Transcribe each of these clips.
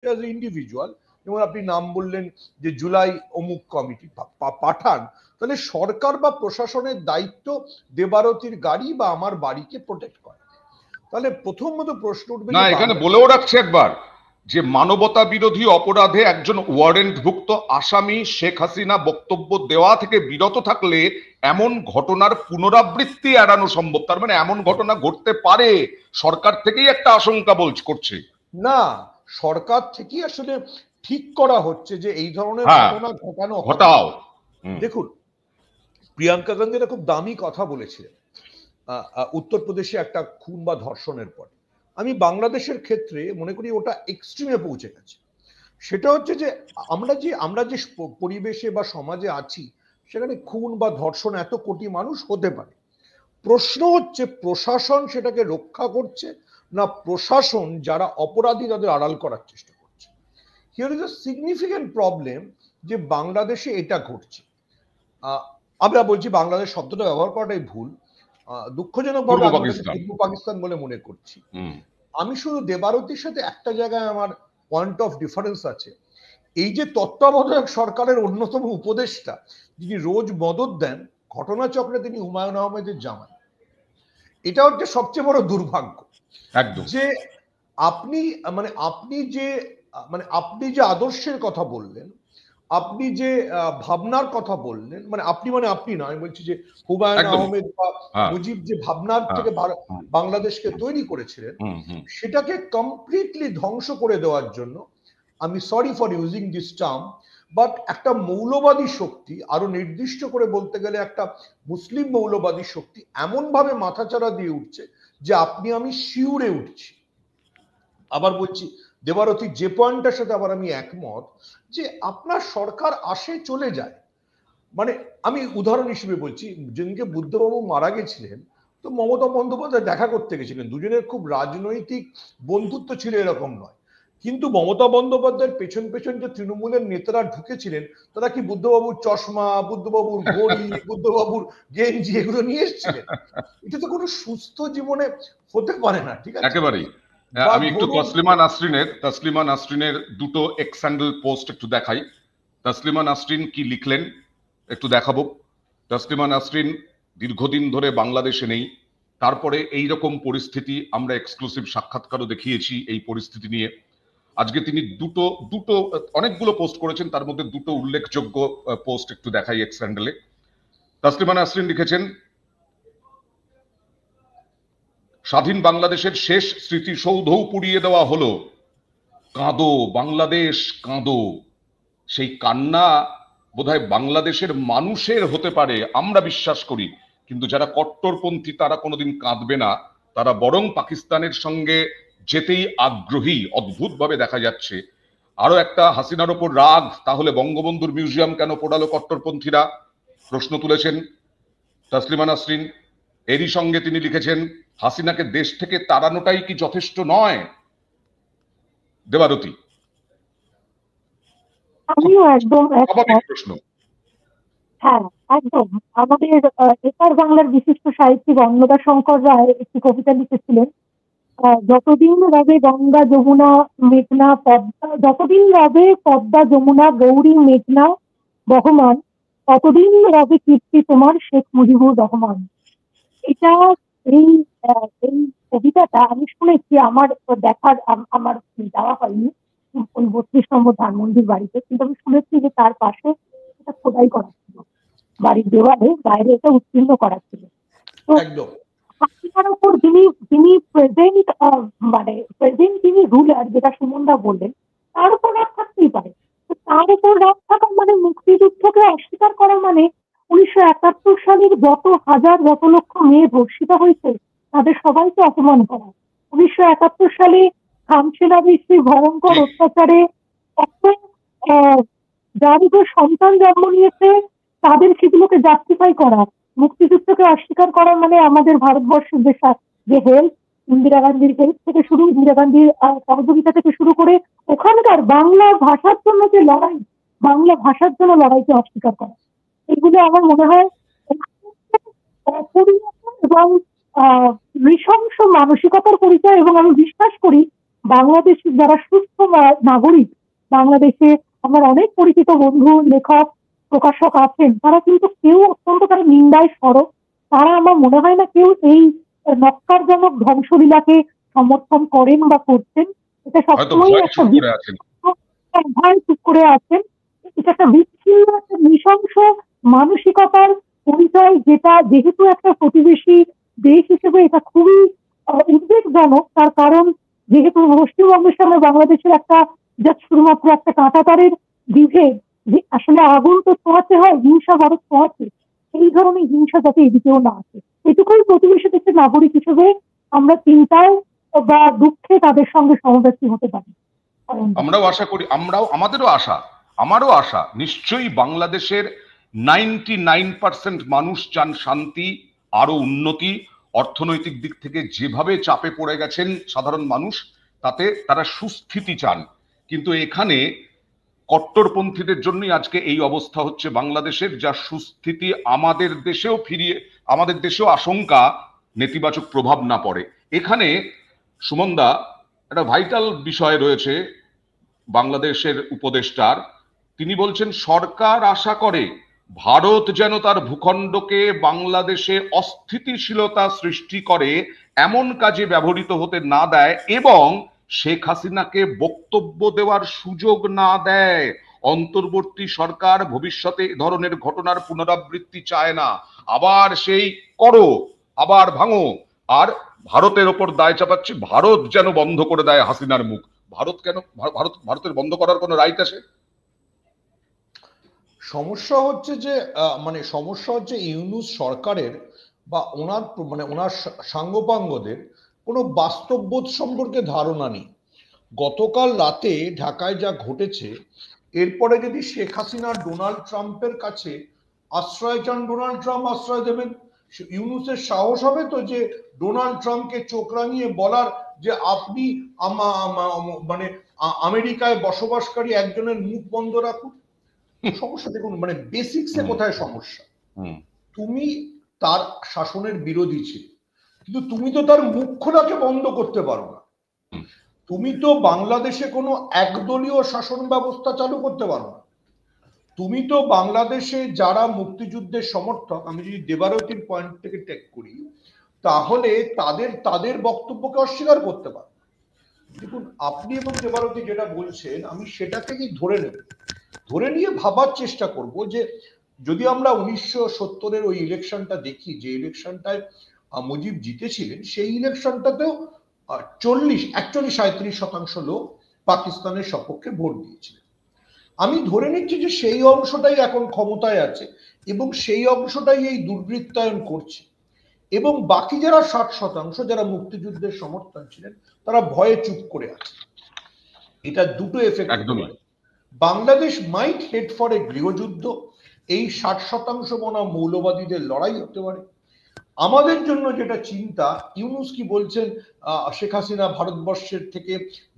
As individual, যেমন আপনি নাম বললেন যে জুলাই অমুক কমিটি পাঠান, তাহলে সরকার বা প্রশাসনের দায়িত্ব দেবারতির গাড়ি বা আমার বাড়িকে প্রোটেক্ট করা। তাহলে প্রথমত প্রশ্ন উঠবে না, এখানে বলেও রাখছে একবার যে মানবতা বিরোধী অপরাধে একজন ওয়ারেন্টভুক্ত আসামি শেখ হাসিনা বক্তব্য দেওয়া থেকে বিরত থাকলে এমন ঘটনার পুনরাবৃত্তি এড়ানো সম্ভব। তার মানে এমন ঘটনা ঘটতে পারে, সরকার থেকেই একটা আশঙ্কা করছে। না, সরকার থেকেই আসলে ঠিক করা হচ্ছে যে এই ধরনের ঘটনা ঘটাও। দেখুন, প্রিয়াঙ্কা গান্ধীরা খুব দামি কথা বলেছিলেন উত্তরপ্রদেশে একটা খুন বা ধর্ষণের পর। আমি বাংলাদেশের ক্ষেত্রে মনে করি ওটা এক্সট্রিমে পৌঁছে গেছে। সেটা হচ্ছে যে আমরা যে পরিবেশে বা সমাজে আছি সেখানে খুন বা ধর্ষণ এত কোটি মানুষ হতে পারে। প্রশ্ন হচ্ছে প্রশাসন সেটাকে রক্ষা করছে না প্রশাসন যারা অপরাধী তাদের আড়াল করার চেষ্টা করছে। Here is a significant problem যে বাংলাদেশে এটা ঘটছে। আমরা বলছি বাংলাদেশ শব্দটা ব্যবহার করাটাই ভুল, দুঃখজনকভাবে পূর্ব পাকিস্তান বলে মনে করছি। আমি শুধু দেবারতির সাথে একটা জায়গায় আমার পয়েন্ট অফ ডিফারেন্স আছে। এই যে তত্ত্বাবধায়ক সরকারের অন্যতম উপদেষ্টা যিনি রোজ মদত দেন, ঘটনাচক্রে তিনি হুমায়ুন আহমেদের জামাই। এটা হচ্ছে সবচেয়ে বড় দুর্ভাগ্য যে আপনি যে আদর্শের কথা বললেন, আপনি যে ভাবনার কথা বললেন, আপনি নয়, আমি বলছি যে হুমায়ুন আহমেদ বা মুজিব যে ভাবনার থেকে বাংলাদেশকে তৈরি করেছিলেন সেটাকে কমপ্লিটলি ধ্বংস করে দেওয়ার জন্য, আমি sorry for using this term, but একটা মৌলবাদী শক্তি, আরো নির্দিষ্ট করে বলতে গেলে একটা মুসলিম মৌলবাদী শক্তি এমন ভাবে মাথাচাড়া দিয়ে উঠছে যে আপনি আমি শিউরে উঠছি। আবার বলছি দেবারতির যে পয়েন্টটার সাথে আবার আমি একমত যে আপনার সরকার আসে চলে যায়। মানে আমি উদাহরণ হিসেবে বলছি, যেদিনকে বুদ্ধবাবু মারা গেছিলেন তো মমতা বন্দ্যোপাধ্যায় দেখা করতে গেছিলেন, দুজনের খুব রাজনৈতিক বন্ধুত্ব ছিল এরকম নয়, কিন্তু মমতা বন্দ্যোপাধ্যায়ের পেছন পেছন যে তৃণমূলের নেতারা ঢুকেছিলেন তারা কি বুদ্ধবাবুর চশমা, বুদ্ধবাবুর ঘড়ি, বুদ্ধবাবুর গেঞ্জি এগুলো নিয়ে এসেছিলেন? এটা তো কোনো সুস্থ জীবনে হতে পারে না, ঠিক আছে? একেবারেই। আমি একটু তসলিমা নাসরিনের দুটো এক্স হ্যান্ডেল পোস্ট একটু দেখাই। তসলিমা নাসরিন কি লিখলেন একটু দেখাবো। তসলিমা নাসরিন দীর্ঘদিন ধরে বাংলাদেশে নেই, তারপরে এই রকম পরিস্থিতি, আমরা এক্সক্লুসিভ সাক্ষাৎকারও দেখিয়েছি এই পরিস্থিতি নিয়ে। আজকে তিনি অনেকগুলো পোস্ট করেছেন, তার মধ্যে দুটো উল্লেখযোগ্য পোস্ট একটু দেখাই এক্স হ্যান্ডেলে। তসলিমা নাসরিন লিখেছেন, স্বাধীন বাংলাদেশের শেষ স্মৃতিসৌধও পুড়িয়ে দেওয়া হলো, কাঁদো বাংলাদেশ কাঁদো। সেই কান্না বোধহয় বাংলাদেশের মানুষের হতে পারে, আমরা বিশ্বাস করি, কিন্তু যারা কট্টরপন্থী তারা কোনোদিন কাঁদবে না, তারা বরং পাকিস্তানের সঙ্গে যেতেই আগ্রহী, অদ্ভুতভাবে দেখা যাচ্ছে। আরো একটা, হাসিনার ওপর রাগ, তাহলে বঙ্গবন্ধুর মিউজিয়াম কেন পোড়ালো কট্টরপন্থীরা, প্রশ্ন তুলেছেন তসলিমা নাসরিন। এরই সঙ্গে তিনি লিখেছেন, হাসিনাকে দেশ থেকে তাড়ানোটাই কি যথেষ্ট নয়? দেবারতী, আমিও একদম প্রশ্ন। হ্যাঁ, একদম। আমাদের এপার বাংলার বিশিষ্ট সাহিত্যিক অন্নদা শঙ্কর রায় একটি কবিতা লিখেছিলেন, যতদিন রবে গঙ্গা যমুনা মেঘনা পদ্মা, যতদিন রবে পদ্মা যমুনা গৌরী মেঘনা বহমান, ততদিন রবে কীর্তি তোমার শেখ মুজিবুর রহমান। এটা এই কবিতাটা আমি শুনেছি, আমার দেখার আমার যাওয়া হয়নি ওই ৩২ নম্বর ধানমন্ডির বাড়িতে, কিন্তু আমি শুনেছি যে তার পাশে এটা খোদাই করা ছিল, বাড়ির দেওয়ালে বাইরে এটা উত্তীর্ণ করা ছিল। তো হাসিনার উপর যিনি প্রেজেন্ট যিনি রুলার, যেটা সুমনদা বললেন, তার উপর রাগ থাকতেই পারে। তার উপর রাগ থাকা মানে মুক্তিযুদ্ধকে অস্বীকার করা, মানে 1971 সালের যত লক্ষ মেয়ে ধর্ষিত হয়েছে তাদের সবাইকে অপমান করা। 1971 সালে খামছেনা বৃষ্টির ভয়ঙ্কর অত্যাচারে যার সন্তান জন্ম নিয়েছে তাদের সেগুলোকে জাস্টিফাই করা, মুক্তিযুদ্ধকে অস্বীকার করা মানে আমাদের ভারতবর্ষের যে হেলথ, ইন্দিরা গান্ধীর হেলথ থেকে শুরু, ইন্দিরা গান্ধীর সহযোগিতা থেকে শুরু করে ওখানকার বাংলা ভাষার জন্য যে লড়াই, বাংলা ভাষার জন্য লড়াইকে অস্বীকার করা, এগুলো আমার মনে হয় এবং নৃশংস মানসিকতার পরিচয়। এবং আমি বিশ্বাস করি বাংলাদেশে যারা সুস্থ নাগরিক, বাংলাদেশে আমার অনেক পরিচিত বন্ধু, লেখক, প্রকাশক আছেন, তারা কিন্তু কেউ অত্যন্ত তারা নিন্দায় সরব। তারা আমার মনে হয় না কেউ এই নক্কারজনক ধ্বংসলীলাকে সমর্থন করেন বা করছেন। এটা সবসময় একটা ভয় চুপ করে আছেন। এটা একটা বিচ্ছিন্ন, একটা নৃশংস মানসিকতার পরিচয়, যেটা যেহেতু একটা প্রতিবেশী দেশ হিসেবে এটা খুবই উদ্বেগজনক। তার কারণ যেহেতু পশ্চিমবঙ্গের সঙ্গে বাংলাদেশের একটা শুধুমাত্র একটা কাঁটাতারের বিভেদ, যে আসলে আগুন তো পোহাতে হয়, হিংসা ভারত পোহাতে, এই ধরনের হিংসা যাতে এদিকেও না আসে, এটুকুই প্রতিবেশী দেশের নাগরিক হিসেবে আমরা চিন্তায় বা দুঃখে তাদের সঙ্গে সমব্যস্ত হতে পারি। আমরাও আশা করি, আমারও আশা নিশ্চয়ই বাংলাদেশের 99% মানুষ চান শান্তি, আরো উন্নতি। অর্থনৈতিক দিক থেকে যেভাবে চাপে পড়ে গেছেন সাধারণ মানুষ, তাতে তারা সুস্থিতি চান। কিন্তু এখানে কট্টরপন্থীদের জন্যই আজকে এই অবস্থা হচ্ছে বাংলাদেশের, যা সুস্থিতি আমাদের দেশেও আশঙ্কা নেতিবাচক প্রভাব না পড়ে। এখানে সুমনদা একটা ভাইটাল বিষয় রয়েছে বাংলাদেশের উপদেষ্টার। তিনি বলছেন সরকার আশা করে ভারত যেন তার ভূখণ্ডকে বাংলাদেশে অস্থিতিশীলতা সৃষ্টি করে এমন কাজে ব্যবহৃত হতে না দেয় এবং শেখ হাসিনাকে বক্তব্য দেওয়ার সুযোগ না দেয়। অন্তর্বর্তী সরকার ভবিষ্যতে এ ধরনের ঘটনার পুনরাবৃত্তি চায় না। আবার সেই করো, আবার ভাঙো, আর ভারতের ওপর দায় চাপাচ্ছে ভারত যেন বন্ধ করে দেয় হাসিনার মুখ। ভারত কেন? ভারতের বন্ধ করার কোনো রাইট আছে? সমস্যা হচ্ছে যে ইউনূস সরকারের বা ওনার সাঙ্গপাঙ্গদের কোনো বাস্তববোধ সম্পর্কে ধারণা নেই। গতকাল রাতে ঢাকায় যা ঘটেছে, এরপরে যদি শেখ হাসিনা ডোনাল্ড ট্রাম্পের কাছে আশ্রয় চান, ডোনাল্ড ট্রাম্প আশ্রয় দেবেন? ইউনূসের সাহস হবে তো যে ডোনাল্ড ট্রাম্পকে চোখ রাঙিয়ে বলার যে আপনি আমেরিকায় বসবাসকারী একজনের মুখ বন্ধ রাখুন? সমস্যা দেখুন, বেসিক্সে কোথায় সমস্যা? তুমি তার শাসনের বিরোধী ছিল, কিন্তু তুমি তো তার মুখ খোলাকে বন্ধ করতে পারো না। তুমি তো বাংলাদেশে কোনো একদলীয় শাসন ব্যবস্থা চালু করতে পারো না। তুমি তো বাংলাদেশে যারা মুক্তিযুদ্ধের সমর্থক, আমি যদি দেবারতির পয়েন্ট থেকে টেক করি, তাহলে তাদের বক্তব্যকে অস্বীকার করতে পারো। দেখুন, আপনি এবং দেবারতী যেটা বলছেন, আমি সেটাকেই ধরে নিয়ে ভাবার চেষ্টা করব যে যদি আমরা 1970-এর ওই ইলেকশনটা দেখি, যে ইলেকশনটায় মুজিব জিতেছিলেন, সেই ইলেকশনটাতেও 41-37% লোক পাকিস্তানের সপক্ষে ভোট দিয়েছিলেন। আমি ধরে নিচ্ছি যে সেই অংশটাই এখন ক্ষমতায় আছে এবং সেই অংশটাই এই দুর্বৃত্তায়ন করছে, এবং বাকি যারা 60% যারা মুক্তিযুদ্ধের সমর্থন ছিলেন, তারা ভয়ে চুপ করে আছে। এটা দুটো এফেক্ট হতে পারে। বাংলাদেশ মাইট হেড ফর এ গৃহযুদ্ধ, এই 60% বনা মৌলবাদীদের লড়াই হতে পারে। আমাদের জন্য যেটা চিন্তা, ইউনূস কি বলছেন শেখ হাসিনা ভারতবর্ষের থেকে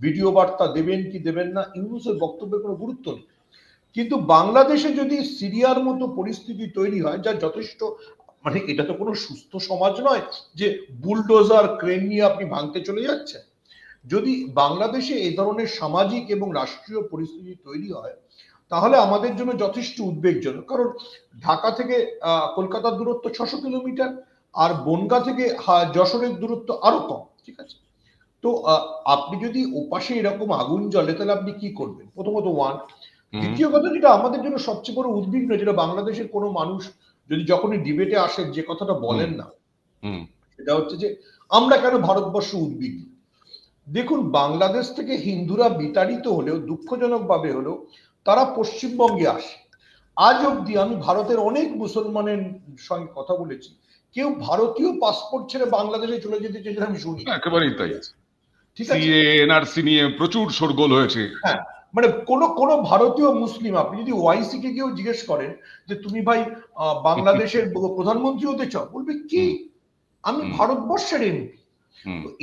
ভিডিও বার্তা দেবেন কি দেবেন না, ইউনূসের বক্তব্যের কোনো গুরুত্ব নেই। কিন্তু বাংলাদেশে যদি সিরিয়ার মতো পরিস্থিতি তৈরি হয়, যা যথেষ্ট, এটা তো কোনো সুস্থ সমাজ নয় যে বুলডোজার ক্রেন নিয়ে আপনি ভাঙতে চলে যাচ্ছেন। যদি বাংলাদেশে এই ধরনের সামাজিক এবং রাষ্ট্রীয় পরিস্থিতি তৈরি হয়, তাহলে আমাদের জন্য যথেষ্ট উদ্বেগজনক। কারণ ঢাকা থেকে কলকাতার দূরত্ব 600 কিলোমিটার, আর বনগাঁ থেকে যশোরের দূরত্ব আরো কম, ঠিক আছে? তো আপনি যদি ওপাশে এরকম আগুন জ্বলে, তাহলে আপনি কি করবেন? প্রথমত ওয়ান। দ্বিতীয় কথা, যেটা আমাদের জন্য সবচেয়ে বড় উদ্বিগ্ন, যেটা বাংলাদেশের কোনো মানুষ যদি যখনই ডিবেটে আসেন যে কথাটা বলেন না, সেটা হচ্ছে যে আমরা কেন ভারতবর্ষ উদ্বিগ্ন। দেখুন, বাংলাদেশ থেকে হিন্দুরা বিতাড়িত হলেও, দুঃখজনক ভাবে হলেও, তারা পশ্চিমবঙ্গে আসে। আজ অব্দি আমি ভারতের অনেক মুসলমানের সঙ্গে কথা বলেছি, কেউ ভারতীয় পাসপোর্ট ছেড়ে বাংলাদেশে চলে যেতে চেয়েছে আমি শুনি। একেবারেই তাই। ঠিক আছে, এনআরসি নিয়ে প্রচুর শোরগোল হয়েছে। হ্যাঁ, কোনো ভারতীয় মুসলিম, আপনি যদি ওয়াইসি কে কেউ জিজ্ঞেস করেন যে তুমি ভাই বাংলাদেশের প্রধানমন্ত্রী হতে চাও, বলবে কি আমি ভারতবর্ষের এমপি।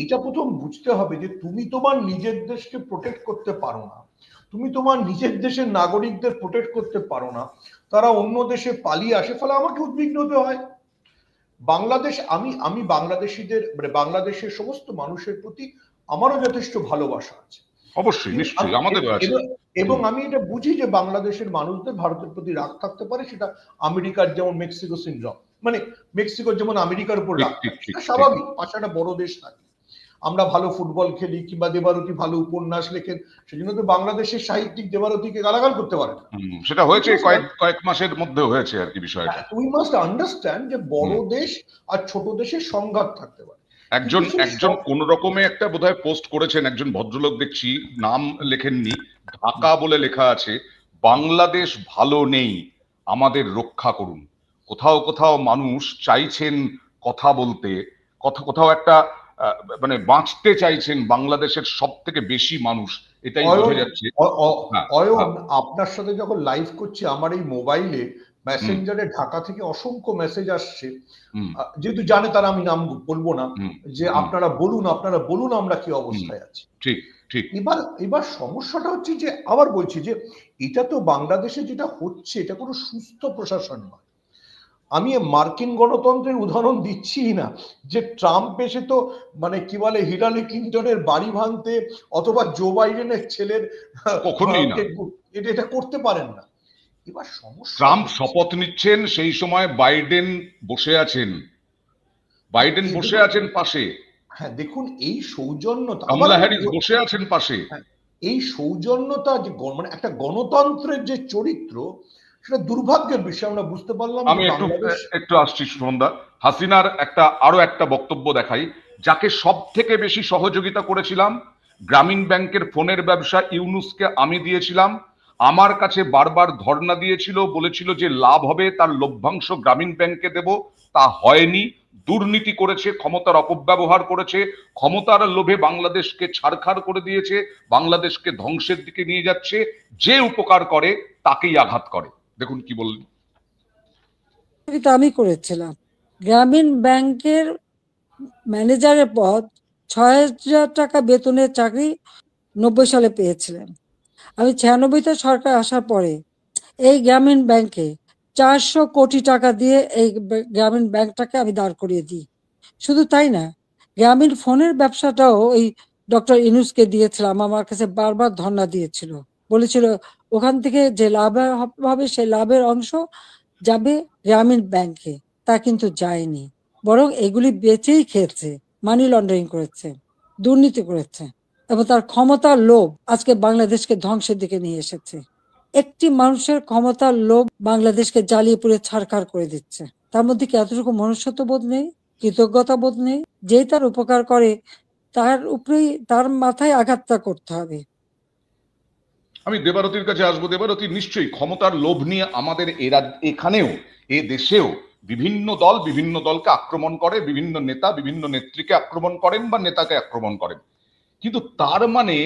এটা প্রথম বুঝতে হবে যে তুমি তোমার নিজের দেশকে প্রোটেক্ট করতে পারো না, তুমি তোমার নিজের দেশের নাগরিকদের প্রোটেক্ট করতে পারো না, তারা অন্য দেশে পালিয়ে আসে, ফলে আমাকে উদ্বিগ্ন হতে হয়। বাংলাদেশ, আমি বাংলাদেশিদের বাংলাদেশের সমস্ত মানুষের প্রতি আমারও যথেষ্ট ভালোবাসা আছে, অবশ্যই, নিশ্চয়ই আমাদের আছে। এবং আমি এটা বুঝি যে বাংলাদেশের মানুষদের ভারতের প্রতি রাগ থাকতে পারে, সেটা আমেরিকার যেমন মেক্সিকো সিনড্রোম, মানে মেক্সিকোর যেমন আমেরিকার উপর রাগ থাকে, সেটা স্বাভাবিক, পাশে একটা বড় দেশ থাকে। আমরা ভালো ফুটবল খেলি কিংবা দেবারতী ভালো উপন্যাস লেখেন, সেজন্য তো বাংলাদেশের সাহিত্যিক দেবারতীকে গালাগাল করতে পারে না। সেটা হয়েছে কয়েক মাসের মধ্যে হয়েছে আর কি বিষয়টা। উই মাস্ট আন্ডারস্ট্যান্ড যে বড় দেশ আর ছোট দেশের সংঘাত থাকতে পারে। একজন কোন রকমে একটা বোধহয় পোস্ট করেছেন একজন ভদ্রলোক, দেখছি নাম লেখেননি, ঢাকা বলে লেখা আছে, বাংলাদেশ ভালো নেই, আমাদের রক্ষা করুন। কোথাও কোথাও মানুষ চাইছেন কথা বলতে, কোথাও একটা মানে বাঁচতে চাইছেন বাংলাদেশের সব থেকে বেশি মানুষ, এটাই বোঝা যাচ্ছে। আপনার সাথে যখন লাইভ করছি আমার এই মোবাইলে মেসেঞ্জারে ঢাকা থেকে অসংখ্য মেসেজ আসছে, যেহেতু জানে তারা আমি নাম বলবো না, যে আপনারা বলুন আমরা কি অবস্থায় আছি। ঠিক ঠিক। এবার সমস্যাটা হচ্ছে যে, আবার বলছি যে এটা তো বাংলাদেশে যেটা হচ্ছে এটা কোনো সুস্থ প্রশাসন নয়। আমি মার্কিন গণতন্ত্রের উদাহরণ দিচ্ছি না, যে ট্রাম্প এসে তো মানে কি বলে হিলারি ক্লিন্টনের বাড়ি ভাঙতে অথবা জো বাইডেনের ছেলের এটা করতে পারেন না। এবার সমস্যা, ট্রাম্প শপথ নিচ্ছেন সেই সময় বাইডেন বসে আছেন পাশে। হ্যাঁ, দেখুন এই সৌজন্যতা, কমলা হ্যারিস বসে আছেন পাশে। এই সৌজন্যতা যে মানে একটা গণতন্ত্রের যে চরিত্র, সেটা দুর্ভাগ্যের বিষয় আমরা বুঝতে পারলাম। আমি একটু আসছি সুমনদা, হাসিনার আরো একটা বক্তব্য দেখাই। যাকে সব থেকে বেশি সহযোগিতা করেছিলাম, গ্রামীণ ব্যাংকের ফোনের ব্যবসা ইউনুসকে আমি দিয়েছিলাম। আমার কাছে বারবার ধর্ণা দিয়েছিল, বলেছিল যে লাভ হবে তার লভ্যাংশ গ্রামীণ ব্যাংকে দেব, তা হয়নি। দুর্নীতি করেছে, ক্ষমতার অপব্যবহার করেছে, ক্ষমতার লোভে বাংলাদেশকে ছারখার করে দিয়েছে, বাংলাদেশকে ধ্বংসের দিকে নিয়ে যাচ্ছে। যে উপকার করে তাকেই আঘাত করে। দেখুন কি বললেন। আমি করেছিলাম গ্রামীণ ব্যাংকের ম্যানেজারের পদ, ৬,০০০ টাকা বেতনের চাকরি ৯০ সালে পেয়েছিলেন। আমি ৯৬তে সরকার আসার পরে এই গ্রামীণ ব্যাংকে ৪০০ কোটি টাকা দিয়ে এই গ্রামীণ ব্যাংকটাকে আমি দাঁড় করিয়ে দিই। শুধু তাই না, গ্রামীণ ফোনের ব্যবসাটাও ওই ডক্টর ইউনূসকে দিয়েছিলাম। আমার কাছে বারবার ধর্ণা দিয়েছিল, বলেছিল ওখান থেকে যে লাভ হবে সেই লাভের অংশ যাবে গ্রামীণ ব্যাংকে। তা কিন্তু যায়নি, বরং এগুলি বেচেই খেয়েছে, মানি লন্ডারিং করেছে, দুর্নীতি করেছে, এবং তার ক্ষমতার লোভ আজকে বাংলাদেশকে ধ্বংসের দিকে নিয়ে এসেছে। একটি মানুষের ক্ষমতার লোভ বাংলাদেশকে জ্বালিয়ে পুড়ে ছারখার করে দিচ্ছে। তার মধ্যে কি এতটুকু মনুষ্যত্ব বোধ নেই, কৃতজ্ঞতা বোধ নেই? যেই তার উপকার করে তার উপরেই তার মাথায় আঘাতটা করতে হবে। আমি দেবারতীর কাছে আসবো। দেবারতী, নিশ্চয়ই ক্ষমতার লোভ নিয়ে আমাদের এখানেও, এ দেশেও বিভিন্ন দল বিভিন্ন দলকে আক্রমণ করে, বিভিন্ন নেতা বিভিন্ন নেত্রীকে আক্রমণ করেন বা নেতাকে আক্রমণ করেন। কিন্তু তার মানে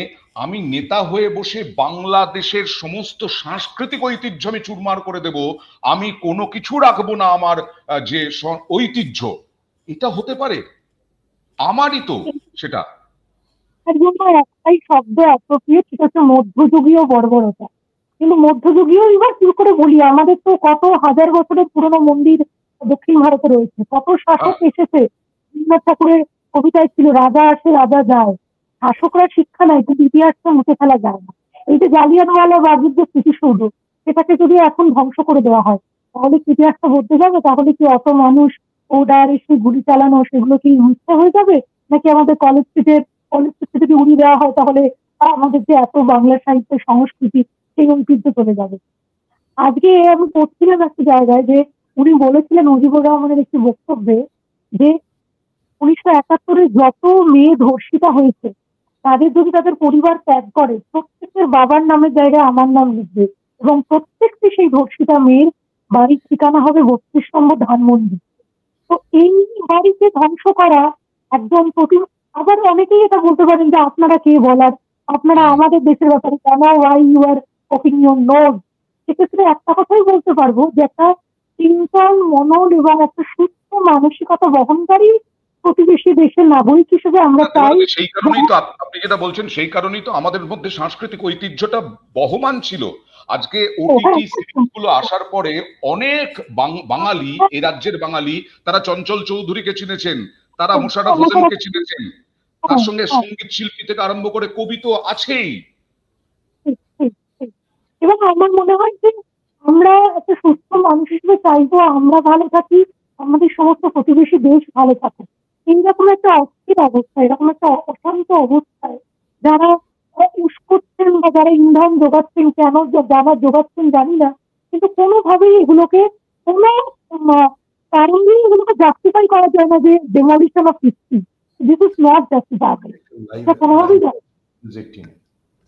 আমি নেতা হয়ে বসে বাংলাদেশের সমস্ত সাংস্কৃতিক ঐতিহ্য আমি চুরমার করে দেব, আমি কোনো কিছু রাখবো না আমার যে ঐতিহ্য, এটা হতে পারে? আমারই তো সেটা। একটাই শব্দ অ্যাপ্রোপ্রিয়েট, সেটা হচ্ছে মধ্যযুগীয় বর্বরতা। কিন্তু মধ্যযুগীয় এবার কি করে বলি, আমাদের তো কত হাজার বছরের পুরনো মন্দির দক্ষিণ ভারতে রয়েছে, কত শাসক এসেছে। রবীন্দ্রনাথ ঠাকুরের কবিতায় ছিল রাজা আসে রাজা যায়, শাসকরা শিক্ষা নেয় কিন্তু ইতিহাসটা মুছে ফেলা যায় না। এই যে জালিয়ানওয়ালাবাগের যে স্মৃতিসৌধ, সেটাকে যদি এখন ধ্বংস করে দেওয়া হয় তাহলে কি ইতিহাসটা বদলে যাবে? তাহলে কি অত মানুষ ও ডাইরেক্টলি গুলি চালানো সেগুলো কি মিথ্যা হয়ে যাবে? নাকি আমাদের কলেজ স্ট্রিটে যদি উড়িয়ে দেওয়া হয় তাহলে আমাদের যে এত বাংলা সাহিত্যের সংস্কৃতি সেই ঐতিহ্য চলে যাবে? আজকে আমি পড়ছিলাম একটা জায়গায় যে উনি বলেছিলেন, মুজিবুর রহমানের একটি বক্তব্যে, যে 1971-এ যত মেয়ে ধর্ষিতা হয়েছে তাদের যদি তাদের পরিবার ত্যাগ করে, প্রত্যেকের বাবার নামের জায়গায় আমার নাম লিখবে এবং প্রত্যেকটি সেই ধর্ষিতা মেয়ের বাড়ির ঠিকানা হবে ৩২ নম্বর ধানমন্ডি। তো এই বাড়িকে ধ্বংস করা একদম কঠিন। আবার অনেকেই এটা বলতে পারেন যে আপনারা কে বলার, আপনারা আমাদের দেশের ব্যাপারে কেন why you are poking your nose. সেক্ষেত্রে একটা কথাই বলতে পারবো যে একটা চিন্তন মনন এবং একটা সুস্থ মানসিকতা বহনকারী প্রতিবেশী দেশের নাগরিক হিসেবে আমরা চাই। সেই কারণেই তো আপনি যেটা বলছেন, সেই কারণেই তো আমাদের মধ্যে সাংস্কৃতিক ঐতিহ্যটা বহমান ছিল। আজকে ওটিটি সিরিজগুলো আসার পরে অনেক বাঙালি, এই রাজ্যের বাঙালি, তারা চঞ্চল চৌধুরীকে চিনেছেন, তারা মোশাররফ হোসেনকে চিনেছেন, তার সঙ্গে সঙ্গীত শিল্পী থেকে আরম্ভ করে কবি তো আছেই। এবং আমার মনে হয় যে আমরা একটা সুস্থ মানুষ হিসেবে চাইবো আমরা ভালো থাকি, আমাদের সমস্ত প্রতিবেশী দেশ ভালো থাকে। এইরকম একটা অস্থির অবস্থা, এরকম একটা অশান্ত অবস্থায় যারা উস্কোচ্ছেন বা যারা ইন্ধন যোগাচ্ছেন, কেন যোগাচ্ছেন জানি না, কিন্তু কোনোভাবেই এগুলোকে কোনো কারণেই এগুলোকে জাস্টিফাই করা যায় না যে demolition of history, this is not justifiable, এটা কোনোভাবেই যায়।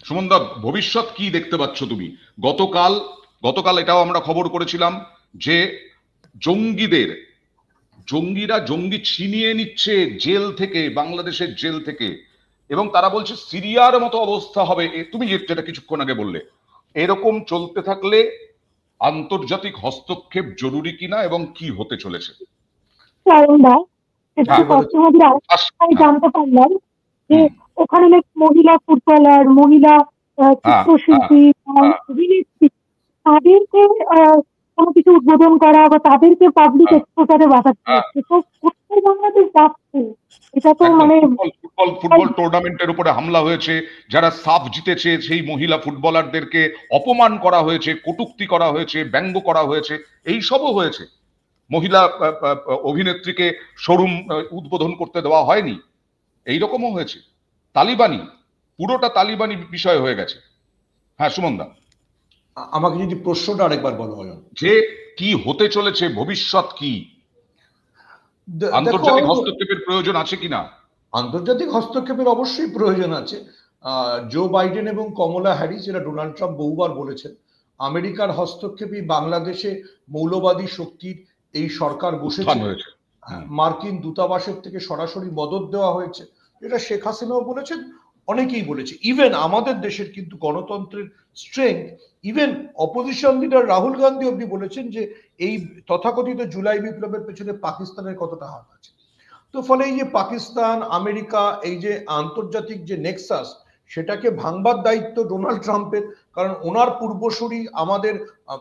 সুমনদা, ভবিষ্যৎ কি দেখতে পাচ্ছ তুমি? গতকাল এটাও আমরা খবর করেছিলাম যে জঙ্গিরা জঙ্গি ছিনিয়ে নিচ্ছে জেল থেকে, বাংলাদেশের জেল থেকে, এবং তারা বলছে সিরিয়ার মতো অবস্থা হবে। তুমি যেটা কিছুক্ষণ আগে বললে, এরকম চলতে থাকলে আন্তর্জাতিক হস্তক্ষেপ জরুরি কিনা এবং কি হতে চলেছে? জানতে পারলাম যে ওখানে মহিলা ফুটবলার, মহিলা চিত্রশিল্পী, অভিনেত্রী, তাদেরকে কোনো কিছু উদ্বোধন করা বা তাদেরকে পাবলিক এক্সপোজারে বাঁচাতে হচ্ছে। তো উত্তর বাংলাদেশ যাচ্ছে, এটা তো মানে ফুটবল টুর্নামেন্টের উপরে হামলা হয়েছে, যারা সাফ জিতেছে সেই মহিলা ফুটবলারদেরকে অপমান করা হয়েছে, কটূক্তি করা হয়েছে, ব্যঙ্গ করা হয়েছে, এই সবও হয়েছে। মহিলা অভিনেত্রীকে শোরুম উদ্বোধন করতে দেওয়া হয়নি, এইরকমও হয়েছে। তালিবানি, পুরোটা তালিবানি বিষয় হয়ে গেছে। হ্যাঁ সুমনদা, আমাকে যদি প্রশ্নটা আরেকবার বলো যে কি হতে চলেছে, ভবিষ্যৎ কি? আন্তর্জাতিক হস্তক্ষেপের প্রয়োজন আছে কিনা? আন্তর্জাতিক হস্তক্ষেপের অবশ্যই প্রয়োজন আছে। জো বাইডেন এবং কমলা হ্যারিস, এরা ডোনাল্ড ট্রাম্প বহুবার বলেছেন আমেরিকার হস্তক্ষেপই বাংলাদেশে মৌলবাদী শক্তির এই সরকার বসেছে, মার্কিন দূতাবাসের থেকে সরাসরি মদত দেওয়া হয়েছে, এটা শেখ হাসিনাও বলেছেন, অনেকেই বলেছে। ইভেন আমাদের দেশের কিন্তু গণতন্ত্রের strength, even opposition leader Rahul Gandhi অব্দি বলেছেন যে এই তথাকথিত জুলাই বিপ্লবের পেছনে পাকিস্তানের কতটা হাত আছে। তো ফলে এই যে পাকিস্তান, আমেরিকা, এই যে আন্তর্জাতিক যে নেক্সাস, সেটাকে ভাঙবার দায়িত্ব ডোনাল্ড ট্রাম্পের। কারণ ওনার পূর্বসূরি আমাদের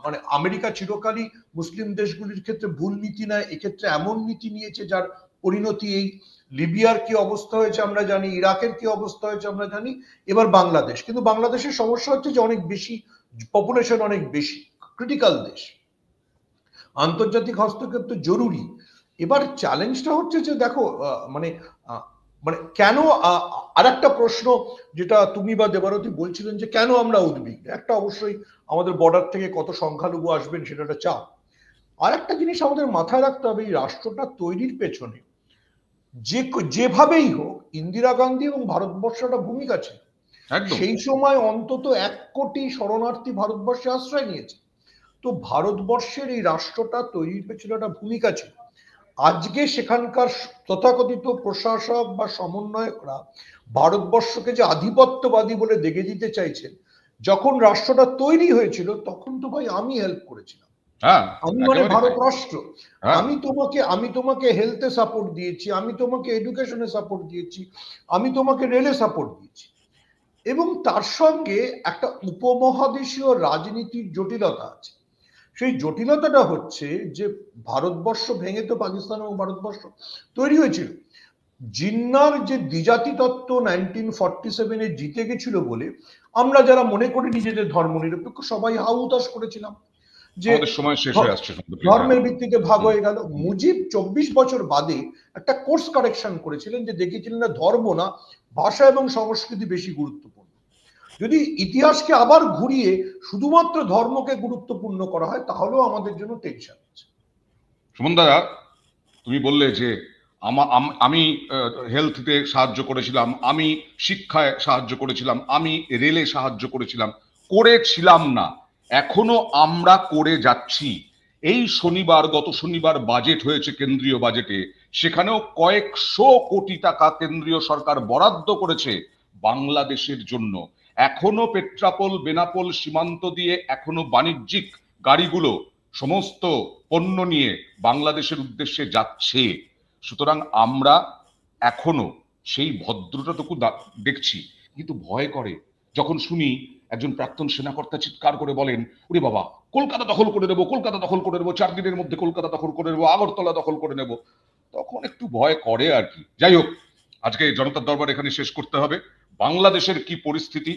মানে আমেরিকা চিরকালই মুসলিম দেশগুলির ক্ষেত্রে ভুল নীতি নেয়, এক্ষেত্রে এমন নীতি নিয়েছে যার পরিণতি এই। লিবিয়ার কি অবস্থা হয়েছে আমরা জানি, ইরাকের কি অবস্থা হয়েছে আমরা জানি, এবার বাংলাদেশ। কিন্তু বাংলাদেশের সমস্যা হচ্ছে যে অনেক বেশি পপুলেশন, অনেক বেশি ক্রিটিক্যাল দেশ, আন্তর্জাতিক হস্তক্ষেপ তো জরুরি। এবার চ্যালেঞ্জটা হচ্ছে যে দেখো মানে কেন, আর একটা প্রশ্ন যেটা তুমি বা দেবারতী বলছিলেন যে কেন আমরা উদ্বিগ্ন, একটা অবশ্যই আমাদের বর্ডার থেকে কত সংখ্যালঘু আসবেন সেটা একটা চাপ। আর একটা জিনিস আমাদের মাথায় রাখতে হবে, এই রাষ্ট্রটা তৈরির পেছনে যেভাবেই হোক ইন্দিরা গান্ধী এবং ভারতবর্ষের একটা ভূমিকা ছিল। সেই সময় অন্তত 1 কোটি শরণার্থী ভারতবর্ষে আশ্রয় নিয়েছে। তো ভারতবর্ষের এই রাষ্ট্রটা তৈরির পেছনে একটা ভূমিকা ছিল। আজকে সেখানকার তথাকথিত প্রশাসক বা সমন্বয়করা ভারতবর্ষকে যে আধিপত্যবাদী বলে দেখে দিতে চাইছেন, যখন রাষ্ট্রটা তৈরি হয়েছিল তখন তো ভাই আমি হেল্প করেছিলাম, আমি মানে ভারত রাষ্ট্র, আমি তোমাকে হেলথে সাপোর্ট দিয়েছি, আমি তোমাকে এডুকেশনে সাপোর্ট দিয়েছি, আমি তোমাকে রেলে সাপোর্ট দিয়েছি। এবং তার সঙ্গে একটা উপমহাদেশীয় রাজনীতির জটিলতা আছে। সেই জটিলতাটা হচ্ছে যে ভারতবর্ষ ভেঙে তো পাকিস্তান এবং ভারতবর্ষ তৈরি হয়েছিল। জিন্নার যে দ্বিজাতি তত্ত্ব 1947-এ জিতে গেছিল বলে আমরা যারা মনে করি নিজেদের ধর্ম নিরপেক্ষ, সবাই হাউতাশ করেছিলাম যে ধর্মের ভিত্তিতে ভাগ হয়ে গেল। মুজিব 24 বছর বাদে একটা কোর্স কারেকশন করেছিলেন, যে দেখেছিলেন না ধর্ম না, ভাষা এবং সংস্কৃতি বেশি গুরুত্বপূর্ণ। যদি ইতিহাসকে আবার ঘুরিয়ে শুধুমাত্র ধর্মকে গুরুত্বপূর্ণ করা হয় তাহলেও আমাদের জন্য টেনশন আছে। সুমন দাদা, তুমি বললে যে আমি হেলথে সাহায্য করেছিলাম, আমি শিক্ষায় সাহায্য করেছিলাম, আমি রেলে সাহায্য করেছিলাম না, এখনো আমরা করে যাচ্ছি। এই গত শনিবার বাজেট হয়েছে কেন্দ্রীয় বাজেটে, সেখানেও কয়েকশো কোটি টাকা কেন্দ্রীয় সরকার বরাদ্দ করেছে বাংলাদেশের জন্য। এখনো পেট্রাপোল বেনাপোল সীমান্ত দিয়ে এখনো বাণিজ্যিক গাড়িগুলো সমস্ত পণ্য নিয়ে বাংলাদেশের উদ্দেশ্যে যাচ্ছে। সুতরাং আমরা এখনো সেই ভদ্রতাটুকু দেখছি, কিন্তু ভয় করে যখন শুনি একজন প্রাক্তন সেনাকর্তা চিৎকার করে বলেন, ওরে বাবা কলকাতা দখল করে নেবো, কলকাতা দখল করে নেবো, 4 দিনের মধ্যে কলকাতা দখল করে নেবো, আগরতলা দখল করে নেব, তখন একটু ভয় করে আর কি। যাই হোক, আজকে জনতার দরবার এখানে শেষ করতে হবে। বাংলাদেশের কি পরিস্থিতি